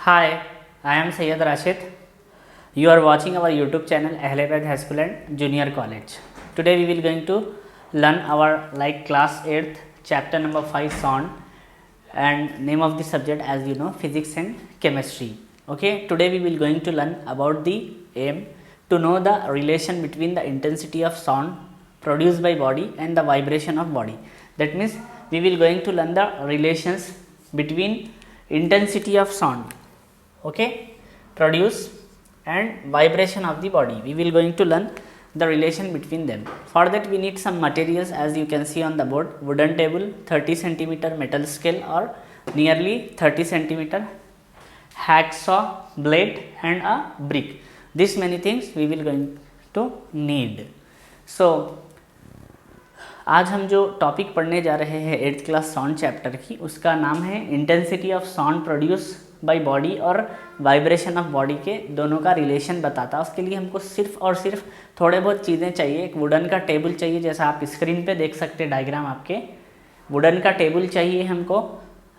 Hi, I am Sayyid Rashid. You are watching our YouTube channel Ahliabad High School and Junior College. Today we will going to learn our class 8th chapter number 5 sound, and name of the subject as you know physics and chemistry. Okay, today we will going to learn about the aim to know the relation between the intensity of sound produced by body and the vibration of body. That means we will going to learn the relations between intensity of sound, okay, produce and vibration of the body. We will going to learn the relation between them. For that we need some materials, as you can see on the board: wooden table, 30 centimeter metal scale or nearly 30 centimeter, hacksaw blade and a brick. This many things we will going to need. So आज हम जो topic पढ़ने जा रहे हैं 8th class sound chapter की, उसका नाम है intensity of sound produce by body और वाइब्रेशन ऑफ बॉडी के दोनों का रिलेशन बताता है। उसके लिए हमको सिर्फ और सिर्फ थोड़े बहुत चीज़ें चाहिए। एक वुडन का टेबल चाहिए, जैसा आप स्क्रीन पे देख सकते हैं डायग्राम आपके। वुडन का टेबल चाहिए हमको,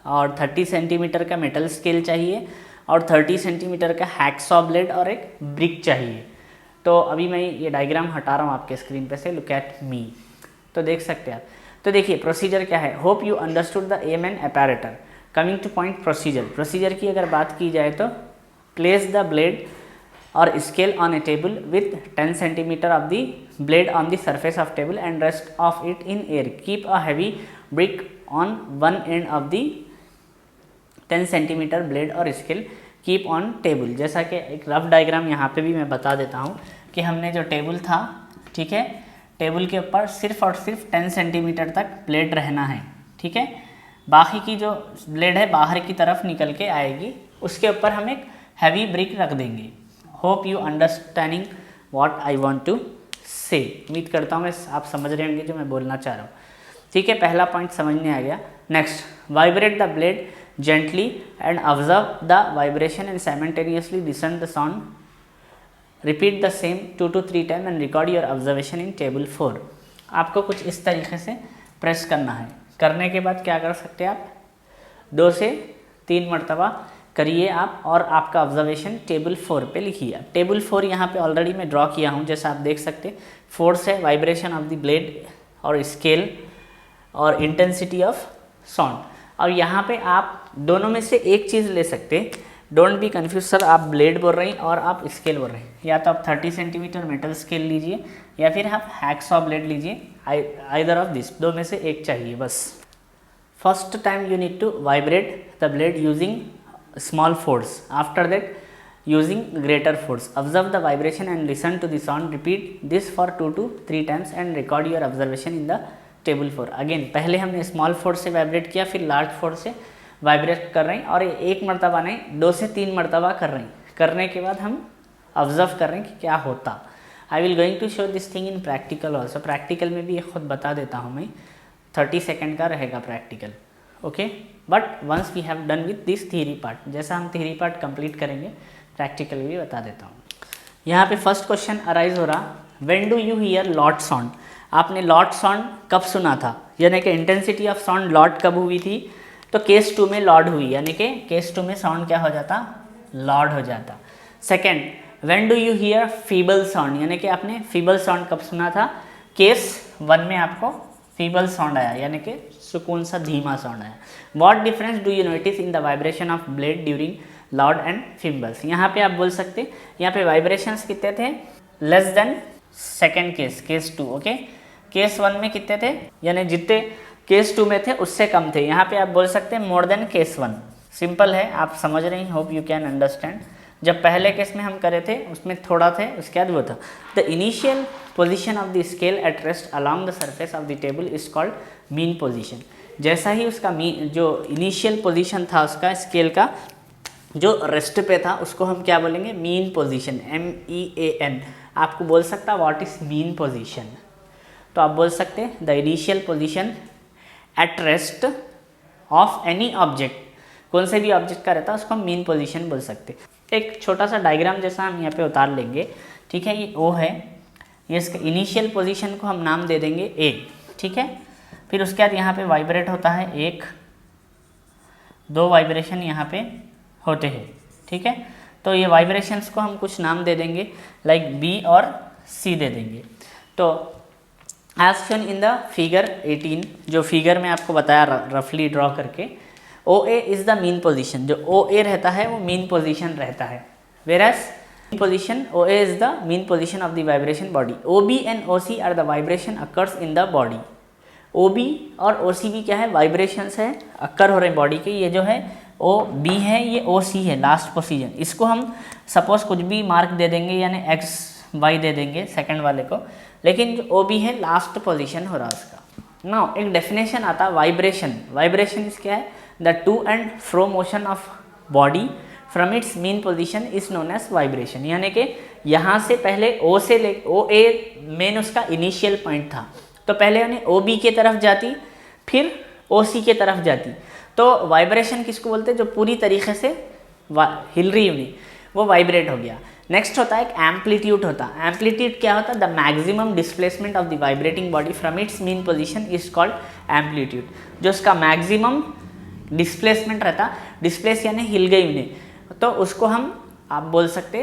और 30 सेंटीमीटर का मेटल स्केल चाहिए, और 30 सेंटीमीटर का हैकसॉ ब्लेड और एक ब्रिक चाहिए। तो अभी मैं ये डायग्राम हटा रहा हूँ आपके स्क्रीन पे से, लुक एट मी, तो देख सकते हैं आप। तो देखिए प्रोसीजर क्या है। Hope you understood the aim and apparatus. Coming to point procedure. Procedure की अगर बात की जाए तो प्लेस द ब्लेड और scale on a table with 10 centimetre of the blade on the surface of table and rest of it in air. Keep a heavy brick on one end of the 10 centimetre blade और scale keep on table. जैसा कि एक rough diagram यहाँ पे भी मैं बता देता हूँ कि हमने जो टेबल था, ठीक है, टेबल के ऊपर सिर्फ और सिर्फ 10 सेंटीमीटर तक ब्लेड रहना है, ठीक है। बाकी की जो ब्लेड है बाहर की तरफ निकल के आएगी, उसके ऊपर हम एक हैवी ब्रिक रख देंगे। Hope you understanding what I want to say. उम्मीद करता हूँ आप समझ रहे होंगे जो मैं बोलना चाह रहा हूँ, ठीक है। पहला पॉइंट समझ में आ गया। Next, vibrate the blade gently and observe the vibration and simultaneously listen the sound. Repeat the same 2 to 3 time and record your observation in table 4। आपको कुछ इस तरीके से प्रेस करना है। करने के बाद क्या कर सकते हैं आप, 2 से 3 मरतबा करिए आप, और आपका ऑब्जर्वेशन टेबल 4 पे लिखिए। टेबल 4 यहाँ पे ऑलरेडी मैं ड्रॉ किया हूँ, जैसा आप देख सकते हैं। फोर्स है वाइब्रेशन ऑफ द ब्लेड और स्केल और इंटेंसिटी ऑफ साउंड। और यहाँ पे आप दोनों में से एक चीज़ ले सकते हैं। डोंट बी कन्फ्यूज सर, आप ब्लेड बोल रहे हैं और आप स्केल बोल रहे हैं। या तो आप 30 सेंटीमीटर मेटल स्केल लीजिए या फिर आप हैकसॉ ब्लेड लीजिए, आइदर ऑफ दिस, दो में से एक चाहिए बस। First time you need to vibrate the blade using small force, after that using greater force. Observe the vibration and listen to the sound. Repeat this for 2 to 3 times and record your observation in the table 4। Again पहले हमने small force से vibrate किया, फिर large force से vibrate कर रहे हैं, और एक मरतबा नहीं 2 से 3 मरतबा कर रहे हैं। करने के बाद हम ऑब्जर्व कर रहे हैं कि क्या होता। I will going to show this thing in practical also. Practical में भी ये खुद बता देता हूँ मैं, 30 सेकेंड का रहेगा practical, okay. But once we have done with this theory part, जैसा हम थियरी पार्ट कंप्लीट करेंगे प्रैक्टिकल भी बता देता हूँ। यहाँ पे फर्स्ट क्वेश्चन अराइज हो रहा, when do you here lot sound. आपने लॉट साउंड कब सुना था, यानी कि इंटेंसिटी ऑफ साउंड लॉट कब हुई थी, तो केस 2 में लॉड हुई, यानी कि केस 2 में साउंड क्या हो जाता, लॉड हो जाता। Second, when do you here feeble sound, यानी कि आपने फीबल साउंड कब सुना था, केस 1 में आपको फीबल साउंड आया, यानी कि सुकून सा धीमा साउंड आया। What difference do you notice in the vibration of blade during loud and feebles. यहाँ पे आप बोल सकते, यहाँ पे वाइब्रेशंस कितने थे, less than second case, case 2, okay. Case 1 में कितने थे, यानी जितने केस 2 में थे उससे कम थे। यहाँ पे आप बोल सकते हैं मोर देन केस 1। सिंपल है, आप समझ रहे हैं, होप यू कैन अंडरस्टैंड। जब पहले केस में हम करे थे उसमें थोड़ा थे, उसके बाद वो था। The initial position of the scale at rest along the surface of the table is called mean position. जैसा ही उसका जो इनिशियल पोजीशन था उसका स्केल का, जो रेस्ट पे था, उसको हम क्या बोलेंगे, मीन पोजीशन, MEAN। आपको बोल सकता व्हाट इज मीन पोजीशन, तो आप बोल सकते हैं the initial position at rest of any object. कौन से भी ऑब्जेक्ट का रहता है उसको हम मीन पोजीशन बोल सकते। एक छोटा सा डायग्राम जैसा हम यहाँ पे उतार लेंगे, ठीक है। ये O है, ये इसका इनिशियल पोजीशन को हम नाम दे देंगे A, ठीक है। फिर उसके बाद यहाँ पे वाइब्रेट होता है 1 2 वाइब्रेशन यहाँ पे होते हैं, ठीक है। तो ये वाइब्रेशंस को हम कुछ नाम दे देंगे, लाइक बी और सी दे देंगे। तो as shown in the figure 18, जो फिगर में आपको बताया रफली ड्रॉ करके, O A is the mean position. जो ओ ए रहता है वो मीन पोजीशन रहता है, whereas position OA is the mean position of the vibration body. OB and OC are the vibration occurs in the body. OB और OC भी क्या है, वाइब्रेशंस है, अक्कर हो रहे हैं बॉडी के। ये जो है OB है, ये OC है, लास्ट पोजीशन। इसको हम सपोज कुछ भी मार्क दे देंगे, यानी XY दे देंगे सेकंड वाले को, लेकिन जो OB है लास्ट पोजीशन हो रहा है उसका। नाउ एक डेफिनेशन आता है वाइब्रेशन। वाइब्रेशन क्या है, the to and fro motion of body from its mean position is known as vibration. यानी कि यहाँ से पहले O से ले, OA मेन उसका इनिशियल पॉइंट था, तो पहले यानी OB के तरफ जाती, फिर OC के तरफ जाती। तो वाइब्रेशन किसको बोलते हैं, जो पूरी तरीके से हिल रही हुई, वो वाइब्रेट हो गया। नेक्स्ट होता है एक एम्पलीट्यूड होता है। एम्पलीट्यूड क्या होता है, the maximum displacement of the vibrating body from its mean position is called amplitude. जो उसका मैक्सिमम डिस्प्लेसमेंट रहता, डिस्प्लेस यानी हिल गई उन्हें, तो उसको हम आप बोल सकते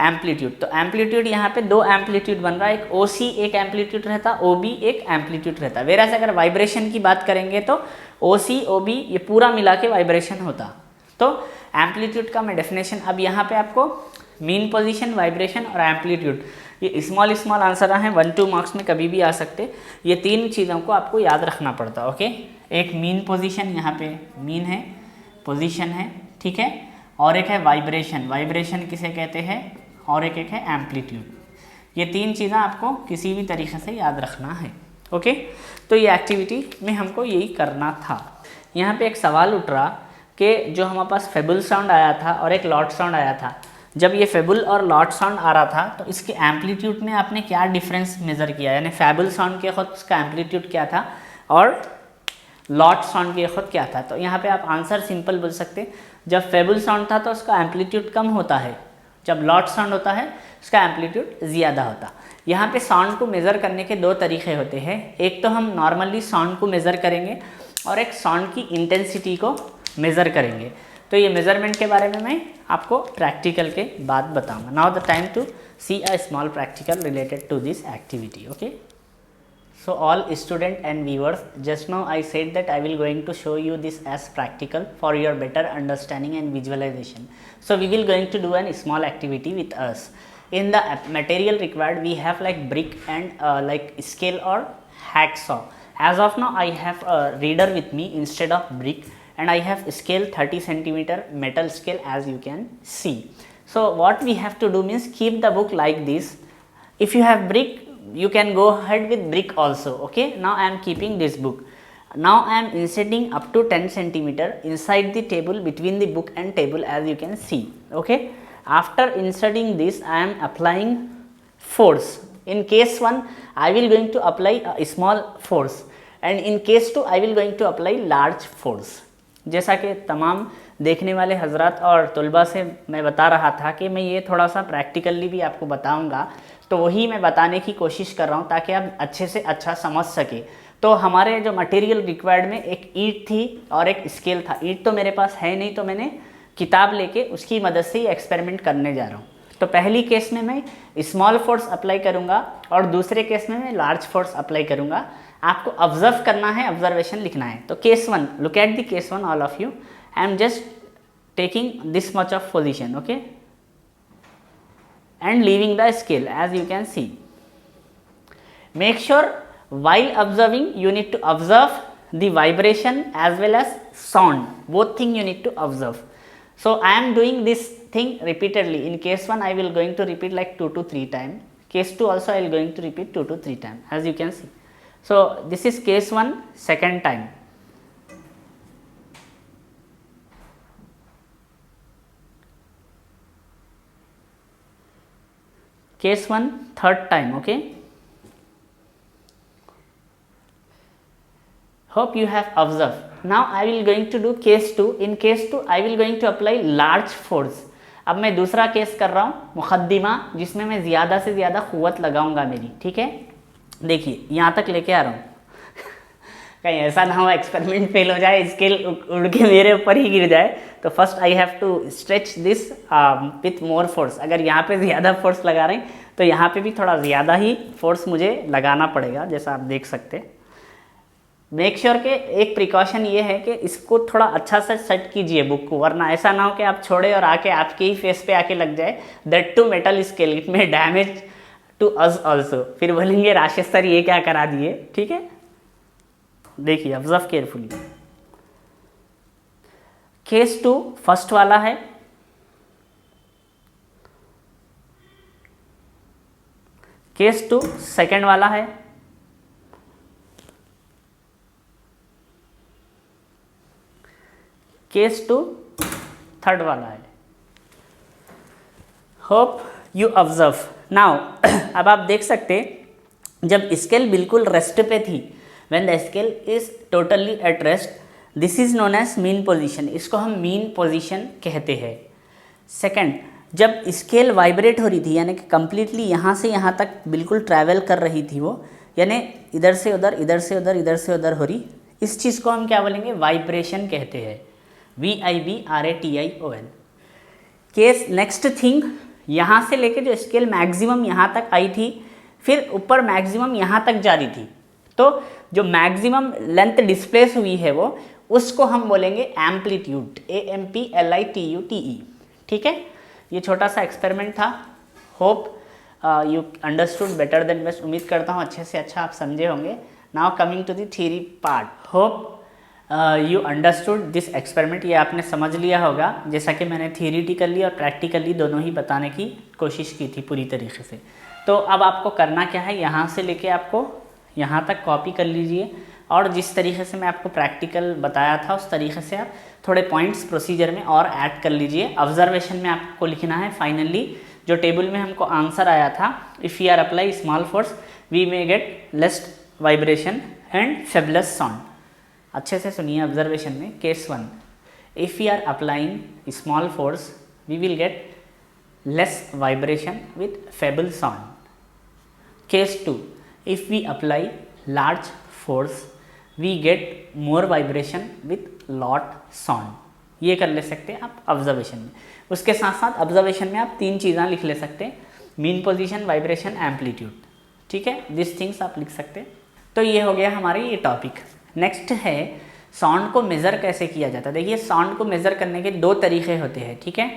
एम्पलीट्यूड। तो एम्पलीट्यूड यहाँ पे दो एम्पलीट्यूड बन रहा है, एक OC एक एम्पलीट्यूड रहता, OB एक एम्पलीट्यूड रहता। वेरास अगर वाइब्रेशन की बात करेंगे तो OC OB ये पूरा मिला के वाइब्रेशन होता। तो एम्पलीट्यूड का मैं डेफिनेशन अब यहाँ पे आपको मीन पोजीशन, वाइब्रेशन और एम्पलीट्यूड, ये स्मॉल स्मॉल आंसर हैं, 1-2 मार्क्स में कभी भी आ सकते। ये तीन चीज़ों को आपको याद रखना पड़ता, ओके। एक मीन पोजीशन, यहाँ पे मीन है, पोजीशन है, ठीक है, और एक है वाइब्रेशन। वाइब्रेशन किसे कहते हैं, और एक है एम्पलीट्यूड। ये तीन चीज़ें आपको किसी भी तरीके से याद रखना है, ओके। तो ये एक्टिविटी में हमको यही करना था। यहाँ पे एक सवाल उठ रहा कि जो हमारे पास फेबुल साउंड आया था और एक लॉट साउंड आया था, जब ये फेबुल और लॉट साउंड आ रहा था तो इसके एम्पलीट्यूड में आपने क्या डिफरेंस मेज़र किया, यानी फेबुल साउंड के खुद उसका एम्पलीट्यूड क्या था और लॉट साउंड के खुद क्या था। तो यहाँ पे आप आंसर सिंपल बोल सकते, जब फेबुल साउंड था तो उसका एम्पलीट्यूड कम होता है, जब लॉट साउंड होता है उसका एम्पलीट्यूड ज़्यादा होता। यहाँ पे साउंड को मेज़र करने के दो तरीके होते हैं, एक तो हम नॉर्मली साउंड को मेज़र करेंगे और एक साउंड की इंटेंसिटी को मेज़र करेंगे। तो ये मेज़रमेंट के बारे में मैं आपको प्रैक्टिकल के बाद बताऊँगा। Now the time to see a small practical related to this activity, okay. So all student and viewers, just now I said that I will going to show you this as practical for your better understanding and visualization. So we will going to do a small activity with us. In the material required we have like brick and like scale or hacksaw. As of now I have a reader with me instead of brick, and I have scale 30 centimeter metal scale, as you can see. So what we have to do means keep the book like this. If you have brick, you can go ahead with brick also, okay. Now I am keeping this book. Now I am inserting up to 10 centimeter inside the table, between the book and table, as you can see, okay. After inserting this I am applying force. In case 1 I will going to apply a small force, and in case 2 I will going to apply large force. जैसा कि तमाम देखने वाले हजरात और तलबा से मैं बता रहा था कि मैं ये थोड़ा सा प्रैक्टिकली भी आपको बताऊंगा, तो वही मैं बताने की कोशिश कर रहा हूँ ताकि आप अच्छे से अच्छा समझ सके। तो हमारे जो मटेरियल रिक्वायर्ड में एक ईंट थी और एक स्केल था। ईंट तो मेरे पास है नहीं, तो मैंने किताब लेके उसकी मदद से ही एक्सपेरिमेंट करने जा रहा हूँ। तो पहली केस में मैं स्मॉल फोर्स अप्लाई करूँगा और दूसरे केस में मैं लार्ज फोर्स अप्लाई करूँगा। आपको ऑब्जर्व करना है, ऑब्जर्वेशन लिखना है। तो case 1, look at the case 1 all of you. I am just taking this much of position, okay, and leaving the scale, as you can see. Make sure while observing you need to observe the vibration as well as sound, both thing you need to observe. So I am doing this thing repeatedly. In case 1 I will going to repeat like 2 to 3 times, case 2 also I will going to repeat 2 to 3 times, as you can see. So this is case 1 second time. Case 1 third time, okay. Hope you have observed. Now I will going to do case 2. In case 2 I will going to apply large force. अब मैं दूसरा case कर रहा हूँ मुकद्दिमा, जिसमें मैं ज़्यादा से ज़्यादा क़ुव्वत लगाऊंगा मेरी, ठीक है। देखिए यहाँ तक लेके आ रहा हूँ कहीं ऐसा ना हो एक्सपेरिमेंट फेल हो जाए, स्केल उड़ के मेरे ऊपर ही गिर जाए। तो first I have to stretch this with more force. अगर यहाँ पे ज़्यादा फोर्स लगा रहे हैं तो यहाँ पे भी थोड़ा ज़्यादा ही फोर्स मुझे लगाना पड़ेगा, जैसा आप देख सकते हैं। मेक श्योर के एक प्रिकॉशन ये है कि इसको थोड़ा अच्छा से सेट कीजिए बुक को, वरना ऐसा ना हो कि आप छोड़े और आके आपके ही फेस पे आके लग जाए। That to metal scale, it may damage to us also. फिर बोलेंगे राशेष सर ये क्या करा दिए। ठीक है, देखिए ऑब्जर्व केयरफुली। केस 2 फर्स्ट वाला है, केस 2 सेकंड वाला है, केस 2 थर्ड वाला है। Hope you observe now. अब आप देख सकते जब स्केल बिल्कुल रेस्ट पे थी, when the scale is totally at rest, this is known as mean position, इसको हम मीन पोजीशन कहते हैं। सेकंड, जब स्केल वाइब्रेट हो रही थी, यानी कि कंप्लीटली यहाँ से यहाँ तक बिल्कुल ट्रैवल कर रही थी वो, यानी इधर से उधर, इधर से उधर, इधर से उधर हो रही, इस चीज़ को हम क्या बोलेंगे, वाइब्रेशन कहते हैं। VIBRATION। केस नेक्स्ट थिंग, यहाँ से लेके जो स्केल मैक्सिमम यहाँ तक आई थी, फिर ऊपर मैक्सिमम यहाँ तक जा रही थी, तो जो मैक्सिमम लेंथ डिस्प्लेस हुई है वो, उसको हम बोलेंगे एम्पलीट्यूड, AMPLITUTE। ठीक है, ये छोटा सा एक्सपेरिमेंट था। Hope you understood better than best. उम्मीद करता हूँ अच्छे से अच्छा आप समझे होंगे। Now coming to the theory part, hope you understood this experiment. ये आपने समझ लिया होगा, जैसा कि मैंने थियरिटिकली और प्रैक्टिकली दोनों ही बताने की कोशिश की थी पूरी तरीके से। तो अब आपको करना क्या है, यहाँ से लेके आपको यहाँ तक कॉपी कर लीजिए, और जिस तरीके से मैं आपको प्रैक्टिकल बताया था उस तरीके से आप थोड़े पॉइंट्स प्रोसीजर में और ऐड कर लीजिए। ऑब्जर्वेशन में आपको लिखना है फाइनली जो टेबल में हमको आंसर आया था, if you are apply small force we may get less vibration and fabulous sound. अच्छे से सुनिए ऑब्जर्वेशन में। Case 1, if we are applying small force we will get less vibration with feeble sound. Case 2, if we apply large force we get more vibration with lot sound. ये कर ले सकते हैं आप ऑब्जर्वेशन में। उसके साथ साथ ऑब्जर्वेशन में आप 3 चीज़ें लिख ले सकते हैं, मीन पोजीशन, वाइब्रेशन, एम्पलीट्यूड। ठीक है, दिस थिंग्स आप लिख सकते हैं। तो ये हो गया हमारे ये टॉपिक। नेक्स्ट है साउंड को मेज़र कैसे किया जाता है। देखिए साउंड को मेज़र करने के 2 तरीके होते हैं। ठीक है,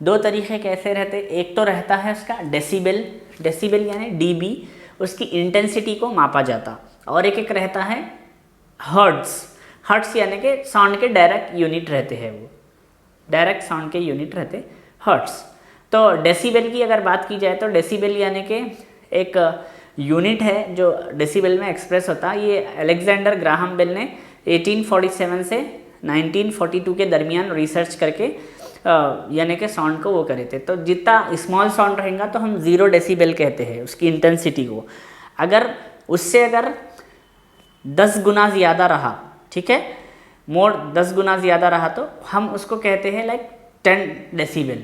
2 तरीके कैसे रहते हैं, एक तो रहता है उसका डेसिबल, डेसिबल यानी dB, उसकी इंटेंसिटी को मापा जाता, और एक रहता है हर्ट्ज़, हर्ट्ज़ यानी कि साउंड के डायरेक्ट यूनिट रहते हैं, वो डायरेक्ट साउंड के यूनिट रहते हर्ट्ज़। तो डेसिबल की अगर बात की जाए तो डेसिबल यानी कि एक यूनिट है जो डेसिबल में एक्सप्रेस होता है। ये अलेक्जेंडर ग्राहम बेल ने 1847 से 1942 के दरमियान रिसर्च करके यानी कि साउंड को वो करे थे। तो जितना स्मॉल साउंड रहेगा तो हम 0 डेसिबल कहते हैं उसकी इंटेंसिटी को। अगर उससे अगर 10 गुना ज़्यादा रहा, ठीक है, मोर 10 गुना ज़्यादा रहा तो हम उसको कहते हैं लाइक 10 डेसिबल।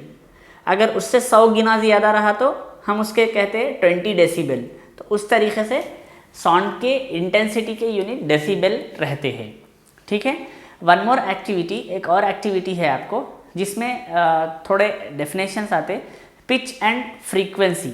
अगर उससे 100 गुना ज़्यादा रहा तो हम उसके कहते हैं 20 डेसिबल। तो उस तरीके से साउंड के इंटेंसिटी के यूनिट डेसिबल रहते हैं। ठीक है, वन मोर एक्टिविटी, एक और एक्टिविटी है आपको जिसमें थोड़े डेफिनेशंस आते। पिच एंड फ्रीक्वेंसी,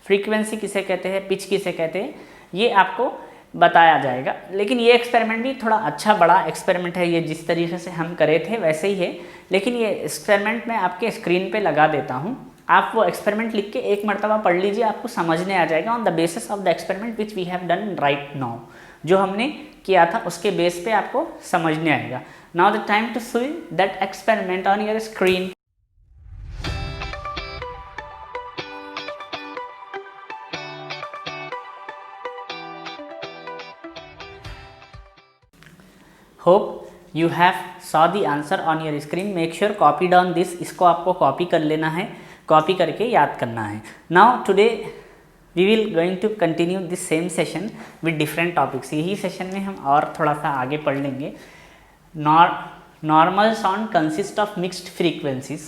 फ्रीक्वेंसी किसे कहते हैं, पिच किसे कहते हैं, ये आपको बताया जाएगा। लेकिन ये एक्सपेरिमेंट भी थोड़ा अच्छा बड़ा एक्सपेरिमेंट है, ये जिस तरीके से हम करे थे वैसे ही है, लेकिन ये एक्सपेरिमेंट मैं आपके स्क्रीन पे लगा देता हूँ। आप वो एक्सपेरिमेंट लिख के एक मरतबा पढ़ लीजिए, आपको समझने आ जाएगा on the basis of the experiment which we have done right now. जो हमने किया था उसके बेस पे आपको समझने आएगा। Now the time to see that experiment on your screen. Hope you have saw the answer on your screen. Make sure copy down this, इसको आपको कॉपी कर लेना है, कॉपी करके याद करना है। Now today we will going to continue this same session with different topics. यही सेशन में हम और थोड़ा सा आगे पढ़ लेंगे। Normal sound consist of mixed frequencies,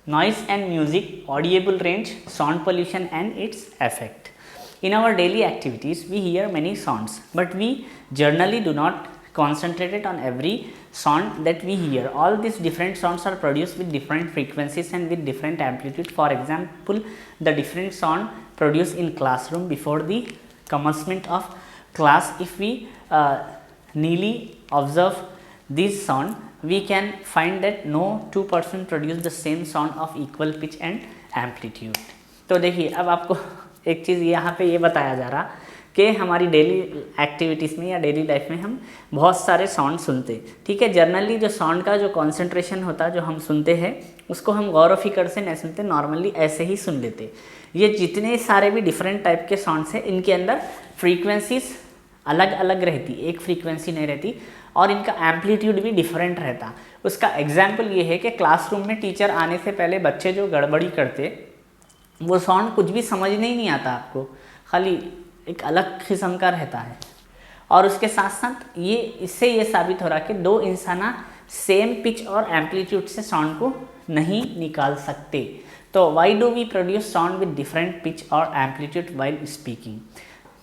noise and music, audible range, sound pollution and its effect. In our daily activities, we hear many sounds, but we generally do not concentrate on every sound that we hear. All these different sounds are produced with different frequencies and with different amplitude. For example, the different sound produced in classroom before the commencement of class, if we nearly observe this sound, we can find that no two person produce the same sound of equal pitch and amplitude. तो देखिए अब आपको एक चीज़ यहाँ पे ये बताया जा रहा कि हमारी डेली एक्टिविटीज़ में या डेली लाइफ में हम बहुत सारे साउंड सुनते, ठीक है। जनरली जो साउंड का जो कॉन्सेंट्रेशन होता है जो हम सुनते हैं उसको हम गौर व फिक्र से नहीं सुनते, नॉर्मली ऐसे ही सुन लेते। ये जितने सारे भी डिफरेंट टाइप के साउंड्स हैं इनके अंदर फ्रीक्वेंसीज अलग अलग रहती, एक फ्रीक्वेंसी नहीं रहती और इनका एम्पलीट्यूड भी डिफरेंट रहता। उसका एग्जाम्पल ये है कि क्लासरूम में टीचर आने से पहले बच्चे जो गड़बड़ी करते वो साउंड कुछ भी समझ नहीं आता आपको, खाली एक अलग किस्म का रहता है। और उसके साथ साथ ये इससे ये साबित हो रहा कि दो इंसान सेम पिच और एम्पलीट्यूड से साउंड को नहीं निकाल सकते। तो why do we produce sound with different pitch और एम्पलीट्यूड वाइल स्पीकिंग।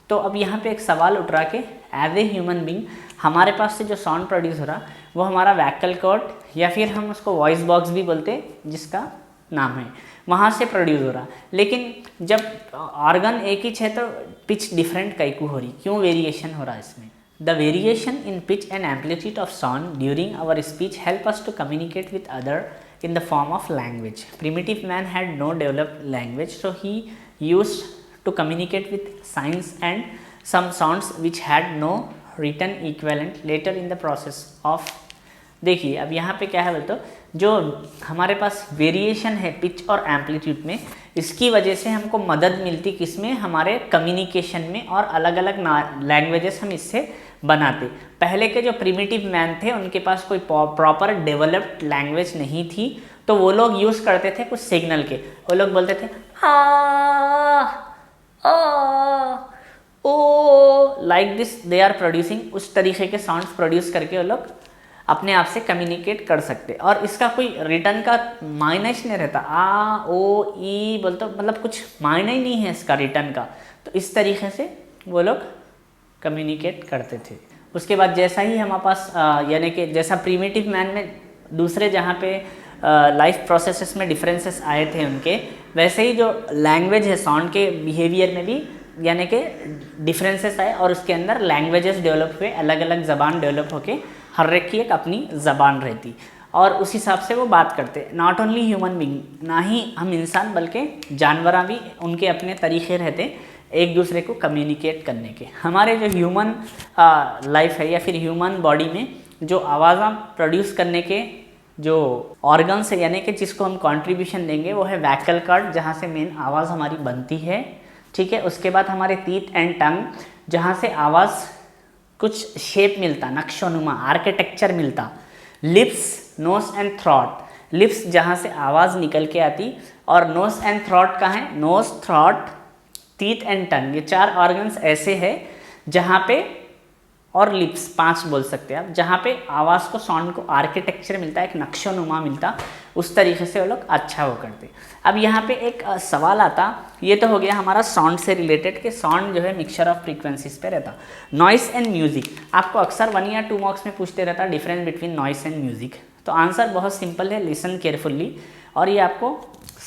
तो अब यहाँ पे एक सवाल उठ रहा कि एज ए ह्यूमन बींग हमारे पास से जो साउंड प्रोड्यूस हो रहा वो हमारा वैकल कॉर्ड या फिर हम उसको वॉइस बॉक्स भी बोलते जिसका नाम है, वहाँ से प्रोड्यूस हो रहा। लेकिन जब ऑर्गन एक ही है तो पिच डिफरेंट कई को हो रही, क्यों वेरिएशन हो रहा है इसमें। The variation in pitch and amplitude of sound during our speech help us to communicate with other in the form of language. Primitive man had no developed language, so he used to communicate with signs and some sounds which had no written equivalent later in the process of। देखिए अब यहाँ पे क्या है बोलते जो हमारे पास variation है पिच और एम्पलीट्यूड में, इसकी वजह से हमको मदद मिलती किसमें, हमारे कम्युनिकेशन में, और अलग अलग लैंग्वेजेस हम इससे बनाते। पहले के जो प्रिमिटिव मैन थे उनके पास कोई प्रॉपर डेवलप्ड लैंग्वेज नहीं थी, तो वो लोग यूज़ करते थे कुछ सिग्नल के। वो लोग बोलते थे oh like this, they are producing, उस तरीके के साउंड्स प्रोड्यूस करके वो लोग अपने आप से कम्युनिकेट कर सकते। और इसका कोई रिटर्न का मायने ही नहीं रहता, आ ओ ई बोलते, मतलब कुछ मायने ही नहीं है इसका रिटर्न का। तो इस तरीके से वो लोग कम्युनिकेट करते थे। उसके बाद जैसा ही हमारे पास यानी कि जैसा प्रीमिटिव मैन में दूसरे जहाँ पे लाइफ प्रोसेसेस में डिफरेंसेस आए थे उनके, वैसे ही जो लैंग्वेज है साउंड के बिहेवियर में भी यानी कि डिफरेंसेस आए और उसके अंदर लैंग्वेजेस डेवलप हुए, अलग अलग ज़बान डेवलप होके हर एक की एक अपनी ज़बान रहती और उस हिसाब से वो बात करते। नॉट ओनली ह्यूमन बीइंग, ना ही हम इंसान बल्कि जानवर भी उनके अपने तरीके रहते एक दूसरे को कम्युनिकेट करने के। हमारे जो ह्यूमन लाइफ है या फिर ह्यूमन बॉडी में जो आवाज़ प्रोड्यूस करने के जो ऑर्गन्स है यानी कि जिसको हम कंट्रीब्यूशन देंगे वो है वैकल कॉर्ड, जहाँ से मेन आवाज़ हमारी बनती है, ठीक है। उसके बाद हमारे टीथ एंड टंग, जहाँ से आवाज़ कुछ शेप मिलता, नक्शोनुमा आर्किटेक्चर मिलता। Lips, nose and throat, lips जहाँ से आवाज़ निकल के आती, और नोज एंड थ्रॉट कहाँ है, nose, throat, teeth and tongue, ये चार ऑर्गन्स ऐसे हैं जहाँ पे, और लिप्स 5 बोल सकते हैं आप, जहाँ पे आवाज़ को साउंड को आर्किटेक्चर मिलता है, एक नक्शोनुमा मिलता, उस तरीके से वो लोग अच्छा वो करते। अब यहाँ पे एक सवाल आता, ये तो हो गया हमारा साउंड से रिलेटेड कि साउंड जो है मिक्सचर ऑफ फ्रीक्वेंसीज पे रहता। नॉइस एंड म्यूजिक, आपको अक्सर 1 या 2 मार्क्स में पूछते रहता difference between noise and music. तो आंसर बहुत सिंपल है, लिसन केयरफुल्ली, और ये आपको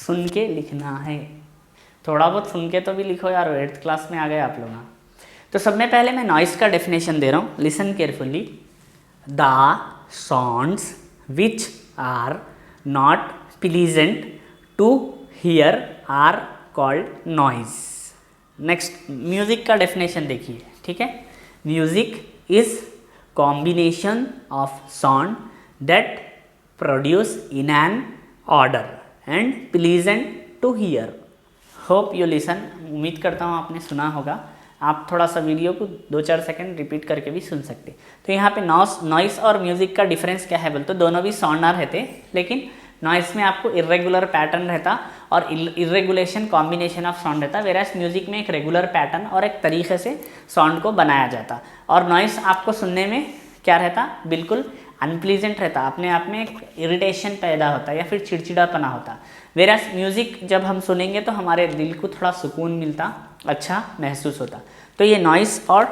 सुन के लिखना है। थोड़ा बहुत सुन के तो भी लिखो यार, 8th क्लास में आ गए आप लोग। तो सब में पहले मैं नॉइस का डेफिनेशन दे रहा हूँ, listen carefully. The sounds which are not pleasant to hear are called noise. Next music का डेफिनेशन देखिए, ठीक है। Music is combination of sound that produce in an order and pleasant to hear. Hope you listen, उम्मीद करता हूँ आपने सुना होगा। आप थोड़ा सा वीडियो को 2-4 सेकंड रिपीट करके भी सुन सकते। तो यहाँ पे नॉइस और म्यूजिक का डिफरेंस क्या है बोलते, दोनों भी साउंडर रहते, लेकिन नॉइस में आपको इरेगुलर पैटर्न रहता और इरेगुलेशन कॉम्बिनेशन ऑफ साउंड रहता, वेरास म्यूजिक में एक रेगुलर पैटर्न और एक तरीके से साउंड को बनाया जाता। और नॉइस आपको सुनने में क्या रहता, बिल्कुल अनप्लीजेंट रहता, अपने आप में एक इरिटेशन पैदा होता या फिर चिड़चिड़ापना होता। वेरास म्यूज़िक जब हम सुनेंगे तो हमारे दिल को थोड़ा सुकून मिलता, अच्छा महसूस होता। तो ये नॉइस और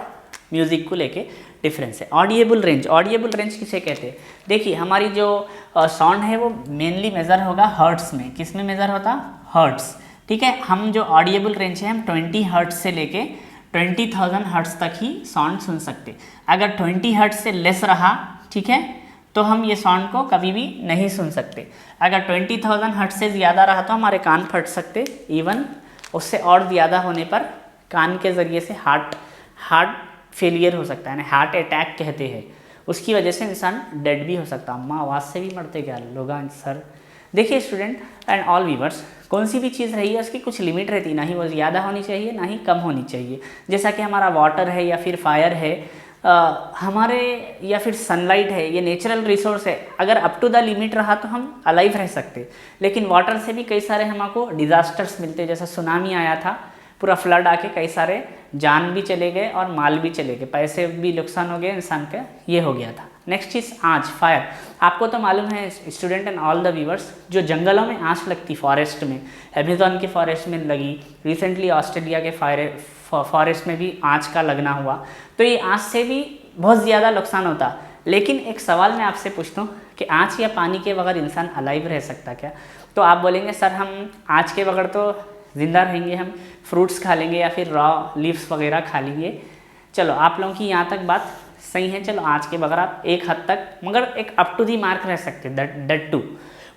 म्यूज़िक को लेके डिफरेंस है। ऑडिएबल रेंज, ऑडिएबल रेंज किसे कहते हैं? देखिए हमारी जो साउंड है वो मेनली मेज़र होगा हर्ट्स में। किस में मेज़र होता? हर्ट्स। ठीक है, हम जो ऑडिएबल रेंज है हम 20 हर्ट्स से लेके 20,000 हर्ट्स तक ही साउंड सुन सकते। अगर 20 हर्ट्स से लेस रहा, ठीक है, तो हम ये साउंड को कभी भी नहीं सुन सकते। अगर 20,000 हर्ट्स से ज़्यादा रहा तो हमारे कान फट सकते। इवन उससे और ज़्यादा होने पर कान के ज़रिए से हार्ट फेलियर हो सकता है, हार्ट अटैक कहते हैं। उसकी वजह से इंसान डेड भी हो सकता। अम्मा आवाज़ से भी मरते क्या लोग सर। देखिए स्टूडेंट एंड ऑल व्यूअर्स, कौन सी भी चीज़ रही है उसकी कुछ लिमिट रहती है, ना ही वो ज़्यादा होनी चाहिए ना ही कम होनी चाहिए। जैसा कि हमारा वाटर है या फिर फायर है, हमारे या फिर सनलाइट है, ये नेचुरल रिसोर्स है। अगर अप टू द लिमिट रहा तो हम अलाइव रह सकते, लेकिन वाटर से भी कई सारे हमको डिज़ास्टर्स मिलते। जैसा सुनामी आया था, पूरा फ्लड आके कई सारे जान भी चले गए और माल भी चले गए, पैसे भी नुकसान हो गए इंसान का, ये हो गया था। नेक्स्ट इज आँच, फायर। आपको तो मालूम है student and all the viewers, जो जंगलों में आँच लगती फॉरेस्ट में, अमेज़न के फॉरेस्ट में लगी, रिसेंटली ऑस्ट्रेलिया के फॉरेस्ट में भी आँच का लगना हुआ, तो ये आँच से भी बहुत ज़्यादा नुकसान होता। लेकिन एक सवाल मैं आपसे पूछता हूँ कि आँच या पानी के बगैर इंसान अलाइव रह सकता क्या? तो आप बोलेंगे सर हम आँच के बगैर तो ज़िंदा रहेंगे, हम फ्रूट्स खा लेंगे या फिर रॉ लीव्स वगैरह खा लेंगे। चलो आप लोगों की यहाँ तक बात सही है, चलो आँच के बगैर आप एक हद तक, मगर एक अप टू दी मार्क रह सकते, दैट टू,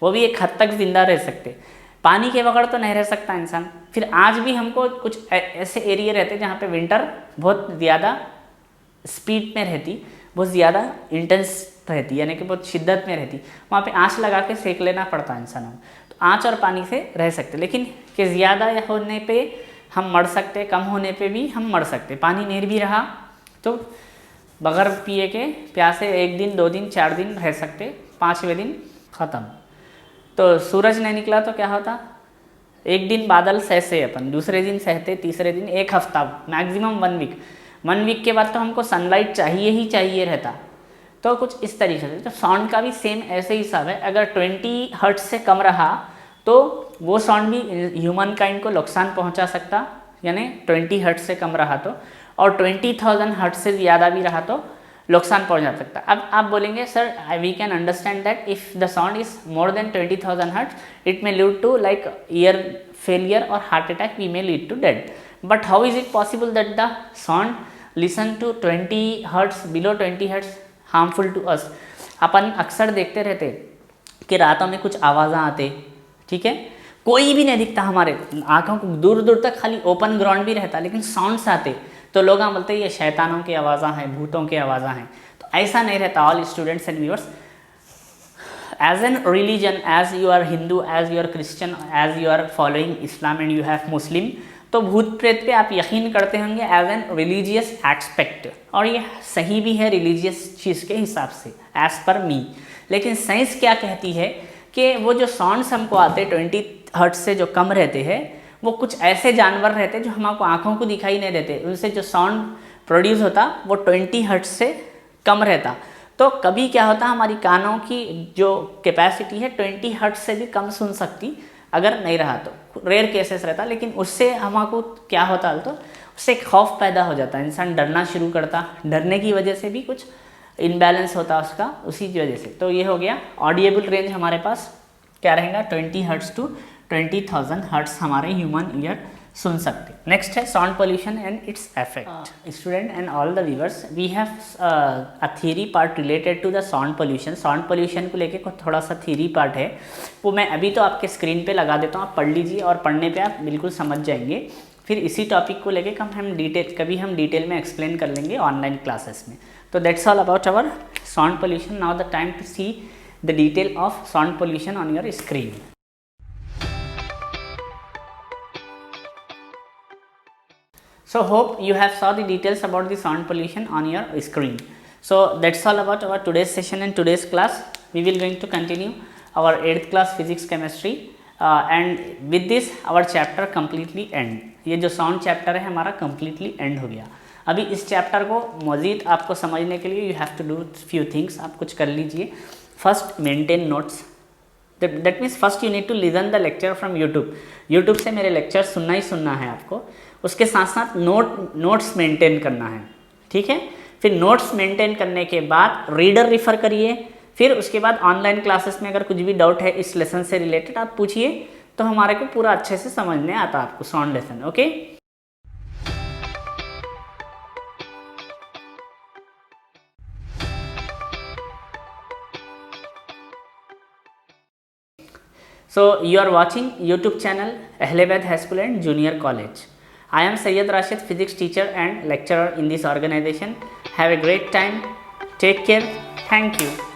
वो भी एक हद तक ज़िंदा रह सकते। पानी के बगैर तो नहीं रह सकता इंसान। फिर आज भी हमको कुछ ऐसे एरिया रहते जहाँ पे विंटर बहुत ज़्यादा स्पीड में रहती, बहुत ज़्यादा इंटेंस रहती, यानी कि बहुत शिद्दत में रहती, वहाँ पे आँच लगा के सेक लेना पड़ता है इंसानों को। तो आँच और पानी से रह सकते, लेकिन कि ज़्यादा होने पे हम मर सकते, कम होने पे भी हम मर सकते। पानी नहीं भी रहा तो बगैर पिए के प्यासे 1 दिन 2 दिन 4 दिन रह सकते, 5वें दिन ख़त्म। तो सूरज नहीं निकला तो क्या होता? 1 दिन बादल सहते अपन, दूसरे दिन सहते, तीसरे दिन 1 हफ्ता, मैक्सिमम 1 वीक के बाद तो हमको सनलाइट चाहिए ही चाहिए रहता। तो कुछ इस तरीके से तो साउंड का भी सेम ऐसे ही हिसाब है। अगर 20 हर्ट्ज से कम रहा तो वो साउंड भी ह्यूमन काइंड को नुकसान पहुंचा सकता, यानी 20 हर्ट्ज से कम रहा तो, और 20,000 हर्ट्ज से ज़्यादा भी रहा तो नुकसान पहुंचा सकता। अब आप बोलेंगे sir we can understand that if the sound is more than 20,000 hertz it may lead to like ear failure और heart attack, we may lead to death. But how is it possible that the sound listen to 20 hertz, below 20 hertz harmful to us? अपन अक्सर देखते रहते कि रातों में कुछ आवाज़ें आते, ठीक है, कोई भी नहीं दिखता, हमारे आँखों को दूर दूर तक खाली ओपन ग्राउंड भी रहता, लेकिन साउंड्स आते तो लोग बोलते ये शैतानों की आवाज़ें हैं, भूतों की आवाज़ें हैं। तो ऐसा नहीं रहता। All students and viewers, as an religion, as you are Hindu, as you are Christian, as you are following Islam and you have Muslim, तो भूत प्रेत पे आप यकीन करते होंगे एज एन रिलीजियस एस्पेक्ट, और ये सही भी है रिलीजियस चीज़ के हिसाब से एज पर मी। लेकिन साइंस क्या कहती है कि वो जो साउंड्स हमको आते 20 हर्ट्ज से जो कम रहते हैं, वो कुछ ऐसे जानवर रहते हैं जो हमको आँखों को दिखाई नहीं देते, उनसे जो साउंड प्रोड्यूस होता वो 20 हर्ट्ज से कम रहता। तो कभी क्या होता, हमारी कानों की जो कैपेसिटी है 20 हर्ट्ज से भी कम सुन सकती, अगर नहीं रहा तो रेयर केसेस रहता। लेकिन उससे हमको क्या होता, तो उससे खौफ पैदा हो जाता, इंसान डरना शुरू करता, डरने की वजह से भी कुछ इनबैलेंस होता उसका, उसी की वजह से। तो ये हो गया ऑडिएबल रेंज हमारे पास क्या रहेगा, 20 हर्ट्ज टू 20,000 हर्ट्ज हमारे ह्यूमन ईयर सुन सकते। नेक्स्ट है sound pollution and its effect. Student and all the viewers, we have a theory part related to the sound pollution. Sound pollution को लेके थोड़ा सा थ्योरी पार्ट है, वो मैं अभी तो आपके स्क्रीन पे लगा देता हूँ, आप पढ़ लीजिए और पढ़ने पे आप बिल्कुल समझ जाएंगे। फिर इसी टॉपिक को लेके कभी हम डिटेल में एक्सप्लेन कर लेंगे ऑनलाइन क्लासेस में। तो that's all about our sound pollution. Now the time to see the detail of sound pollution on your screen. So hope you have saw the details about the sound pollution on your screen. So that's all about our today's session and today's class. We will going to continue our 8th class physics chemistry and with this our chapter completely end. ये जो sound chapter है हमारा completely end हो गया। अभी इस chapter को मज़ीद आपको समझने के लिए you have to do few things, आप कुछ कर लीजिए। First, maintain notes, that means first you need to listen the lecture from YouTube से मेरे लेक्चर सुनना ही सुनना है आपको। उसके साथ साथ नोट्स मेंटेन करना है, ठीक है। फिर नोट्स मेंटेन करने के बाद रीडर रिफ़र करिए। फिर उसके बाद ऑनलाइन क्लासेस में अगर कुछ भी डाउट है इस लेसन से रिलेटेड आप पूछिए, तो हमारे को पूरा अच्छे से समझने आता आपको sound lesson, okay. So you are watching YouTube channel Ahle-Baid High School and Junior College. I am Sayyid Rashid, physics teacher and lecturer in this organization. Have a great time. Take care. Thank you.